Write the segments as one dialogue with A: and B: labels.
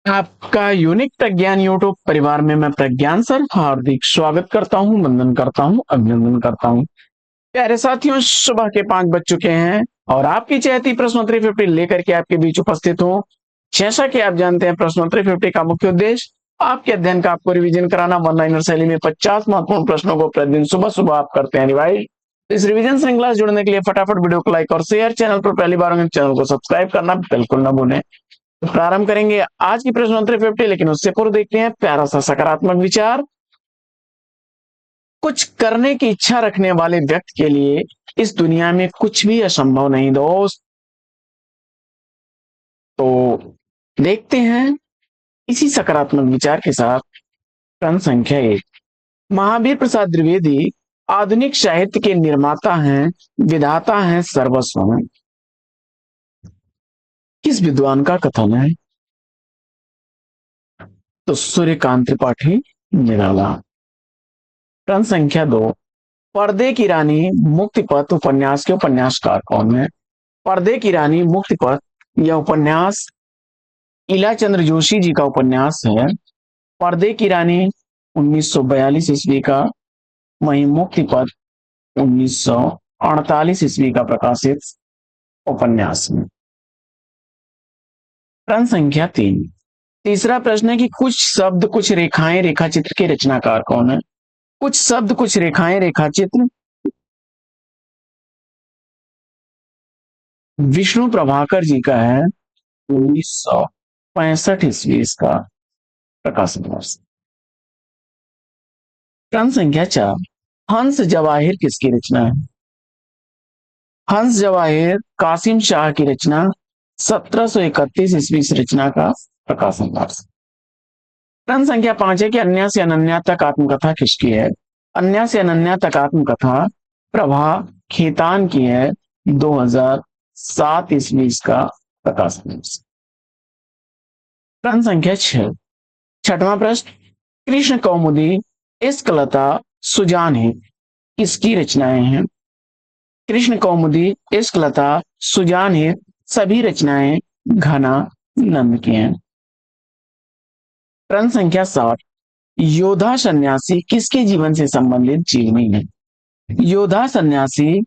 A: आपका यूनिक प्रज्ञान यूट्यूब परिवार में मैं प्रज्ञान सर हार्दिक स्वागत करता हूं, वंदन करता हूं, अभिनंदन करता हूं। प्यारे साथियों, सुबह के 5 बज चुके हैं और आपकी चहती प्रश्नोत्तरी 50 लेकर के आपके बीच उपस्थित हूं। जैसा कि आप जानते हैं, प्रश्नोत्तरी 50 का मुख्य उद्देश्य आपके अध्ययन का आपको रिवीजन कराना। वन लाइनर शैली में 50 महत्वपूर्ण प्रश्नों को प्रतिदिन सुबह सुबह आप करते हैं रिवाइज। इस रिवीजन श्रृंखला से जुड़ने के लिए फटाफट वीडियो को लाइक और शेयर, चैनल पर पहली बार होंगे चैनल को सब्सक्राइब करना बिल्कुल ना भूलें। तो प्रारंभ करेंगे आज की प्रश्नोत्तरी 50, लेकिन उससे पूर्व देखते हैं प्यारा सा सकारात्मक विचार। कुछ करने की इच्छा रखने वाले व्यक्ति के लिए इस दुनिया में कुछ भी असंभव नहीं दोस्त। तो देखते हैं इसी सकारात्मक विचार के साथ प्रश्न संख्या 1। महावीर प्रसाद द्विवेदी आधुनिक साहित्य के निर्माता हैं, विधाता हैं, सर्वस्व हैं। किस विद्वान का कथन है? तो सूर्यकांत त्रिपाठी निराला। प्रश्न संख्या 2। पर्दे की रानी मुक्तिपथ उपन्यास के उपन्यासकार कौन है? पर्दे की रानी मुक्तिपथ यह उपन्यास इला चंद्र जोशी जी का उपन्यास है। पर्दे की रानी 1942 ईस्वी का, वहीं मुक्तिपथ 1948 ईस्वी का प्रकाशित उपन्यास है। प्रश्न संख्या 3। तीसरा प्रश्न है कि कुछ शब्द कुछ रेखाएं रेखाचित्र के रचनाकार कौन है? कुछ शब्द कुछ रेखाएं रेखाचित्र विष्णु प्रभाकर जी का है, 1965 ईस्वी इसका प्रकाशन वर्ष। प्रश्न संख्या 4। हंस जवाहिर किसकी रचना है? हंस जवाहिर कासिम शाह की रचना, 1731 ईस्वी इस रचना का प्रकाशन वर्ष। प्रश्न संख्या 5 है कि अन्या से अनन्या तक आत्मकथा किसकी है? अन्या से अनन्या तक आत्मकथा प्रभा खेतान की है, 2007 ईस्वी इसका प्रकाशन वर्ष। प्रश्न संख्या 6। छठवां प्रश्न, कृष्ण कौमुदी इश्कलता सुजान है किसकी रचनाएं हैं? कृष्ण कौमुदी इश्कलता सुजान है सभी रचनाएं घना नंद की हैं। प्रश्न संख्या 7। योद्धा सन्यासी किसके जीवन से संबंधित जीवनी है? योद्धा सन्यासी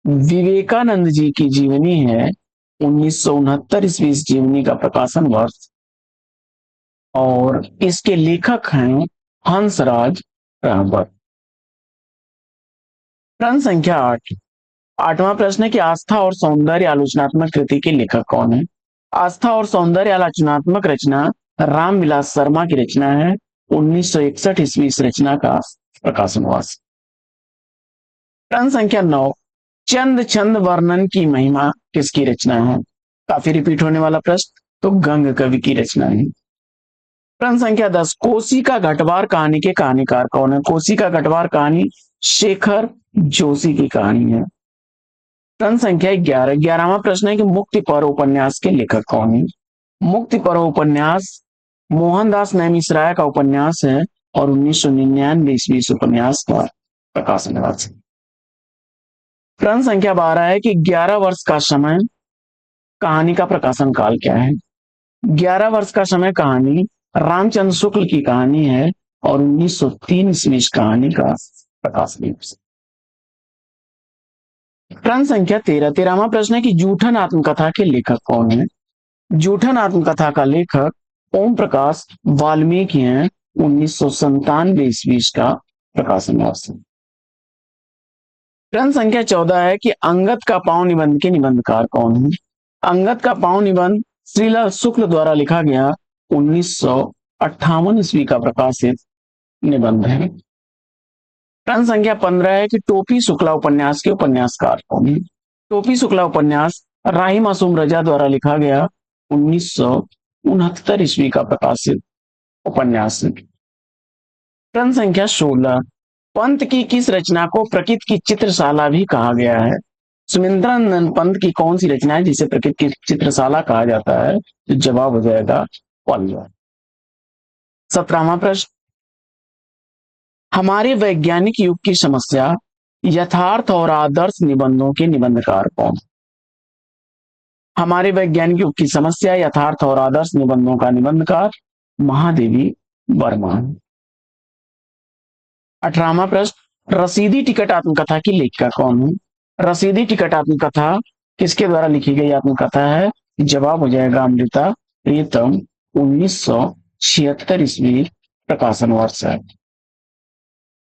A: विवेकानंद जी की जीवनी है, 1969 ईस्वी इस जीवनी का प्रकाशन वर्ष, और इसके लेखक हैं हंसराज रावत। प्रश्न संख्या 8। आठवां प्रश्न है कि आस्था और सौंदर्य आलोचनात्मक कृति के लेखक कौन है? आस्था और सौंदर्य आलोचनात्मक रचना रामविलास शर्मा की रचना है, 1961 ईस्वी इस रचना का प्रकाशन वर्ष। प्रश्न संख्या 9। चंद छंद वर्णन की महिमा किसकी रचना है? काफी रिपीट होने वाला प्रश्न, तो गंग कवि की रचना है। प्रश्न संख्या 10। कोसी का घटवार कहानी के कहानीकार कौन है? कोसी का घटवार कहानी शेखर जोशी की कहानी है। प्रश्न संख्या 11। 11वां प्रश्न है कि मुक्ति पर्व उपन्यास के लेखक कौन है? मुक्ति पर्व उपन्यास मोहनदास नैमिषराय का उपन्यास है और 1999 ईस्वी इस उपन्यास का प्रकाशन हुआ। प्रश्न संख्या 12 है कि 11 वर्ष का समय कहानी का प्रकाशन काल क्या है? 11 वर्ष का समय कहानी रामचंद्र शुक्ल की कहानी है और 1903 ईस्वी इस कहानी का प्रकाशन हुआ। प्रश्न संख्या 13। 13वां प्रश्न है कि जूठन आत्मकथा के लेखक कौन है? जूठन आत्मकथा का लेखक ओम प्रकाश वाल्मीकि हैं, 1997 ईस्वी का प्रकाशन वर्ष। प्रश्न संख्या 14 है कि अंगद का पांव निबंध के निबंधकार कौन है? अंगद का पांव निबंध श्रीलाल शुक्ल द्वारा लिखा गया, 1958 ईस्वी का प्रकाशित निबंध है। प्रश्न संख्या 15 है कि टोपी शुक्ला उपन्यास के उपन्यासकार कौन है? टोपी शुक्ला उपन्यास राही मासूम रजा द्वारा लिखा गया, 1969 ईस्वी का प्रकाशित उपन्यास। प्रश्न संख्या 16। पंत की किस रचना को प्रकृति की चित्रशाला भी कहा गया है? सुमित्रानंद पंत की कौन सी रचना है जिसे प्रकृति की चित्रशाला कहा जाता है? तो जवाब हो जाएगा पल्लव। 17वां प्रश्न, हमारे वैज्ञानिक युग की समस्या यथार्थ और आदर्श निबंधों के निबंधकार कौन? हमारे वैज्ञानिक युग की समस्या, यथार्थ और आदर्श निबंधों का निबंधकार महादेवी वर्मा। 18वां प्रश्न, रसीदी टिकट आत्मकथा की लेखिका कौन है? रसीदी टिकट आत्मकथा किसके द्वारा लिखी गई आत्मकथा है? जवाब हो जाएगा अमृता प्रीतम। 1976 ईस्वी प्रकाशन वर्ष है।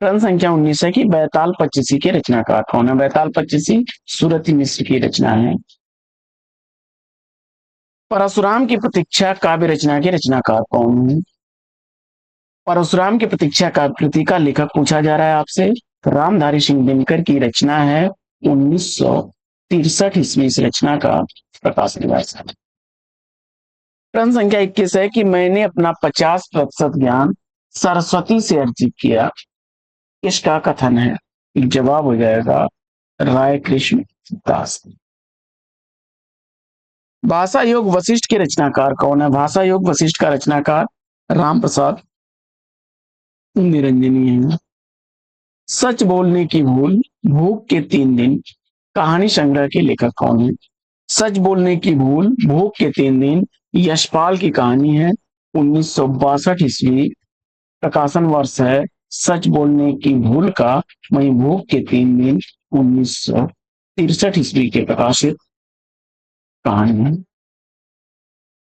A: प्रश्न संख्या 19 है कि बैताल पच्चीसी के रचनाकार कौन है? बैताल पच्चीसी सूरती मिश्र की रचना है। परशुराम की प्रतीक्षा काव्य रचना के रचनाकार कौन है? परशुराम की प्रतीक्षा काव्य कृति का लेखक पूछा जा रहा है आपसे। रामधारी सिंह दिनकर की रचना है। 1963 ईस्वी इस रचना का प्रकाशन वर्ष है। प्रश्न संख्या 21 है कि मैंने अपना 50% ज्ञान सरस्वती से अर्जित किया, इसका कथन है? जवाब हो जाएगा राय कृष्ण दास। भाषा योग वशिष्ठ के रचनाकार कौन है? भाषा योग वशिष्ठ का रचनाकार राम प्रसाद निरंजनी है। सच बोलने की भूल, भूख के 3 दिन कहानी संग्रह के लेखक कौन है? सच बोलने की भूल, भूख के 3 दिन यशपाल की कहानी है। 1962 ईस्वी प्रकाशन वर्ष है सच बोलने की भूल का। वहीं भूख के 3 दिन 1963 ईस्वी के प्रकाशित कहानी है।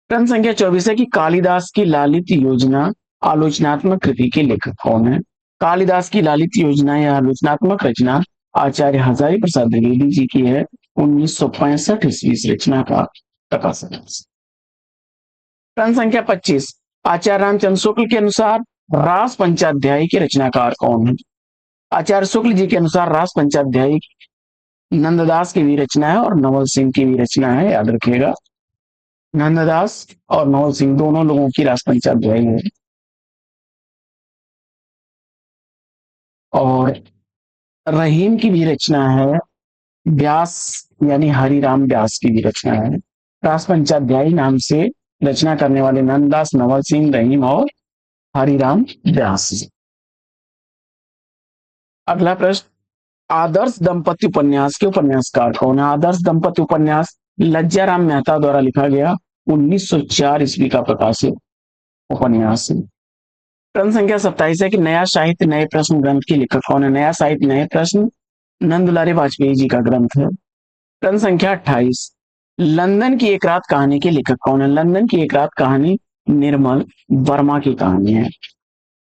A: प्रश्न संख्या 24 है कि कालिदास की लालित योजना आलोचनात्मक कृति के लेखक कौन है? कालिदास की लालित योजना या आलोचनात्मक रचना आचार्य हजारी प्रसाद द्विवेदी जी की है। 1965 ईस्वी इस रचना का प्रकाशन। प्रश्न संख्या 25, आचार्य रामचंद्र शुक्ल के अनुसार रास पंचाध्यायी के रचनाकार कौन है? आचार्य शुक्ल जी के अनुसार रास पंचाध्यायी नंददास की भी रचना है और नवल सिंह की भी रचना है, याद रखिएगा। नंददास और नवल सिंह दोनों लोगों की रास पंचाध्यायी है। और रहीम की भी रचना है। व्यास यानी हरिराम व्यास की भी रचना है। रास पंचाध्यायी नाम से रचना करने वाले नंददास, नवल सिंह, रहीम और हरिराम व्यास। अगला प्रश्न, आदर्श दंपति उपन्यास के उपन्यासकार कौन है? आदर्श दंपति उपन्यास लज्जाराम मेहता द्वारा लिखा गया 1904 ईस्वी का प्रकाशित उपन्यास है। प्रश्न संख्या 27 है कि नया साहित्य नए प्रश्न ग्रंथ के लेखक कौन है? नया साहित्य नए प्रश्न नंदलारी वाजपेयी जी का ग्रंथ है। प्रश्न संख्या 28, लंदन की एक रात कहानी के लेखक कौन है? लंदन की एक रात कहानी निर्मल वर्मा की कहानी है।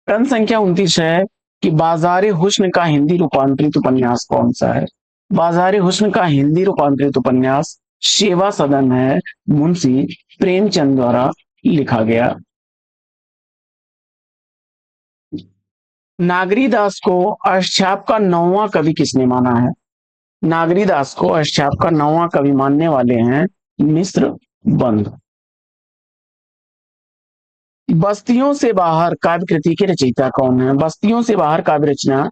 A: प्रश्न संख्या 29 है कि बाजारे हुस्न का हिंदी रूपांतरित उपन्यास कौन सा है? बाजारे हुस्न का हिंदी रूपांतरित उपन्यास सेवा सदन है, मुंशी प्रेमचंद द्वारा लिखा गया। नागरीदास को अष्टछाप का 9वां कवि किसने माना है? नागरीदास को अष्टछाप का 9वां कवि मानने वाले हैं मिश्र बंधु। बस्तियों से बाहर काव्य कृति के रचयिता कौन है? बस्तियों से बाहर काव्य रचना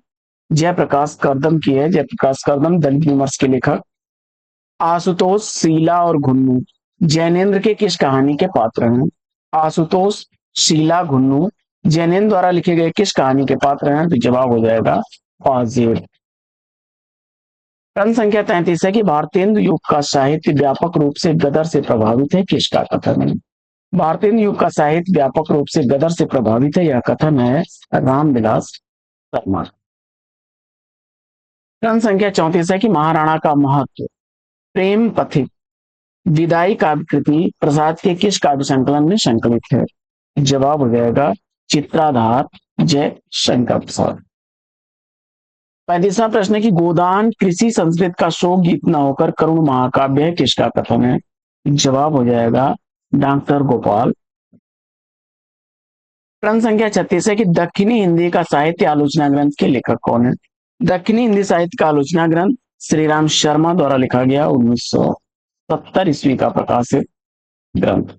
A: जयप्रकाश कर्दम की है। जयप्रकाश कर्दम दलित विमर्श के लेखक। आशुतोष, शीला और घुन्नू जैनेन्द्र के किस कहानी के पात्र हैं? आशुतोष, शीला, घुन्नू जैनेन्द्र द्वारा लिखे गए किस कहानी के पात्र हैं? तो जवाब हो जाएगा पाजेब। प्रश्न संख्या 33 है कि भारतेंदु युग का साहित्य व्यापक रूप से गदर से प्रभावित है, किसका कथन है? भारतेंदु युग का साहित्य व्यापक रूप से गदर से प्रभावित है, यह कथन है रामविलास शर्मा। प्रश्न संख्या 34 है कि महाराणा का महत्व प्रेम पथिक विदाई काव्य कृति प्रसाद के किस काव्य संकलन में संकलित है? जवाब हो जाएगा चित्राधार जय शंकर प्रसाद। 35वां प्रश्न है कि गोदान कृषि संस्कृत का शोक गीत न होकर करुण महाकाव्य है, किसका कथन है? जवाब हो जाएगा डॉक्टर गोपाल। प्रश्न संख्या 36 है कि दक्षिणी हिंदी का साहित्य आलोचना ग्रंथ के लेखक कौन है? दक्षिणी हिंदी साहित्य का आलोचना ग्रंथ श्रीराम शर्मा द्वारा लिखा गया 1970 ईस्वी का प्रकाशित ग्रंथ।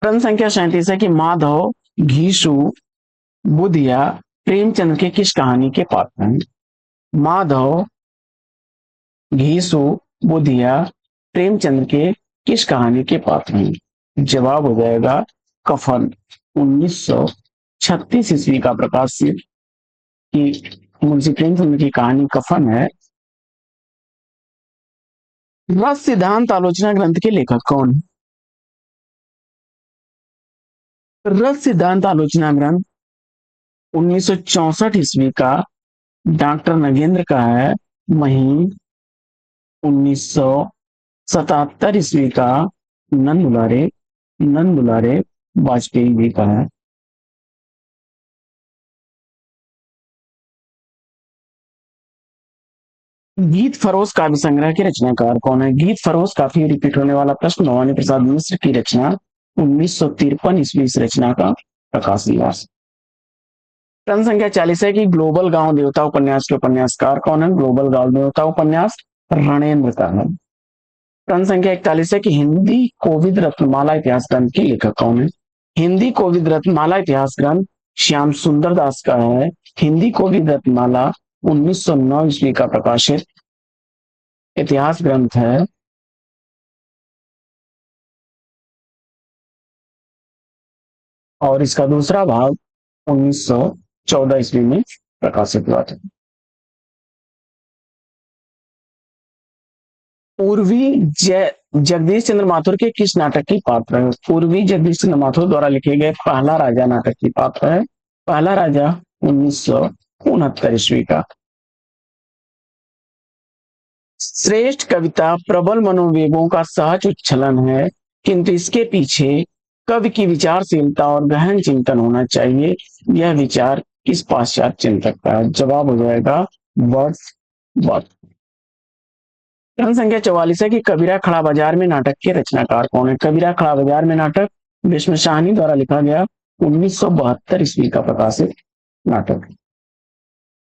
A: प्रश्न संख्या 37 है कि माधव, घीसू, बुधिया प्रेमचंद के किस कहानी के पात्र हैं? माधव, घीसू, बुधिया प्रेमचंद के किस कहानी के पात्र हैं? जवाब हो जाएगा कफन। 1936 ईस्वी का प्रकाशित की मुंशी प्रेमचंद की कहानी कफन है। रस सिद्धांत आलोचना ग्रंथ के लेखक कौन है? रस सिद्धांत आलोचना ग्रंथ 1964 ईस्वी का डॉक्टर नगेंद्र का है। वहीं 1977 ईस्वी का नंद दुलारे वाजपेयी जी का है। गीत फरोज काव्य संग्रह के रचनाकार कौन है? गीत फरोज काफी रिपीट होने वाला प्रश्न। भवानी प्रसाद मिश्र की रचना 1953 ईस्वी इस रचना का प्रकाश दिवस। प्रश्न संख्या 40 है कि ग्लोबल गांव देवता उपन्यास के उपन्यासकार कौन है? ग्लोबल गांव देवता उपन्यास रणेंद्र का है। प्रश्न संख्या 41 है कि हिंदी कोविद रत्नमाला इतिहास ग्रंथ के लेखक कौन है? हिंदी कोविद रत्नमाला इतिहास ग्रंथ श्याम सुंदर दास का है। हिंदी कोविद रत्नमाला 1909 ईस्वी का प्रकाशित इतिहास ग्रंथ है। और इसका दूसरा भाग 1914 ईस्वी में प्रकाशित हुआ था। पूर्वी जगदीश चंद्र माथुर के किस नाटक की पात्र है? पूर्वी जगदीश चंद्र माथुर द्वारा लिखे गए पहला राजा नाटक की पात्र है। पहला राजा 1969 ईस्वी का। श्रेष्ठ कविता प्रबल मनोवेगों का सहज उच्छलन है, किंतु इसके पीछे कवि की विचारशीलता और गहन चिंतन होना चाहिए। यह विचार किस पाश्चात्य चिंतक का है? जवाब हो जाएगा वर्ड्सवर्थ। प्रश्न संख्या 44 है कि कबीरा खड़ा बाजार में नाटक के रचनाकार कौन है? कबीरा खड़ा बाजार में नाटक भीष्म शाहनी द्वारा लिखा गया 1972 ईस्वी का प्रकाशित नाटक।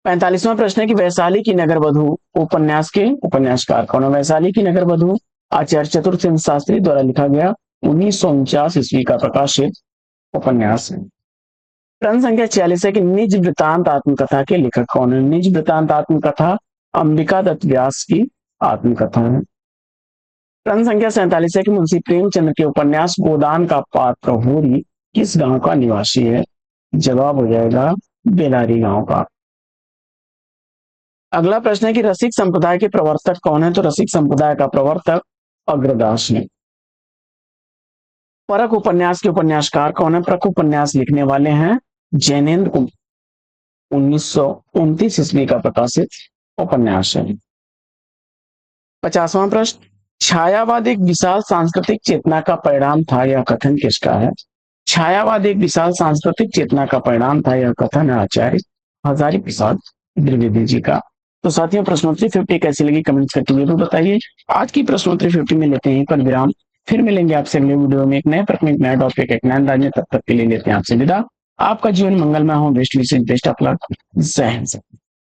A: 45वां प्रश्न है कि वैशाली की नगर वधु उपन्यास के उपन्यासकार कौन है? वैशाली की नगर वधु आचार्य चतुर्सेन शास्त्री द्वारा लिखा गया 1949 ईस्वी का प्रकाशित उपन्यास है। प्रश्न संख्या 46 है कि निज वृतांत आत्मकथा के लेखक कौन है? निज वृतांत आत्मकथा अंबिका दत्त व्यास की आत्मकथा है। प्रश्न संख्या 47 है कि मुंशी प्रेमचंद्र के उपन्यास गोदान का पात्र होरी किस गांव का निवासी है? जवाब हो जाएगा बेलारी गांव का। अगला प्रश्न है कि रसिक संप्रदाय के प्रवर्तक कौन है? तो रसिक संप्रदाय का प्रवर्तक अग्रदास है। परख उपन्यास के उपन्यासकार कौन है? परख उपन्यास लिखने वाले हैं जैनेन्द्र कुमार। 1929 ईस्वी का प्रकाशित उपन्यास है। 50वां प्रश्न, छायावाद एक विशाल सांस्कृतिक चेतना का परिणाम था, यह कथन किसका है? छायावाद एक विशाल सांस्कृतिक चेतना का परिणाम था, यह कथन है आचार्य हजारी प्रसाद द्विवेदी जी का। तो साथियों, प्रश्नोत्तरी 50 कैसी लगी कमेंट्स करके जरूर बताइए। आज की प्रश्नोत्तरी 50 में लेते हैं पर विराम। फिर मिलेंगे आपसे अगले वीडियो में एक नए प्रश्न, एक नया टॉपिक, एक नया अंदाज में। तब तक के लिए लेते हैं आपसे विदा। आपका जीवन मंगलमय हो। Best wishes, best of luck. जय हिंद।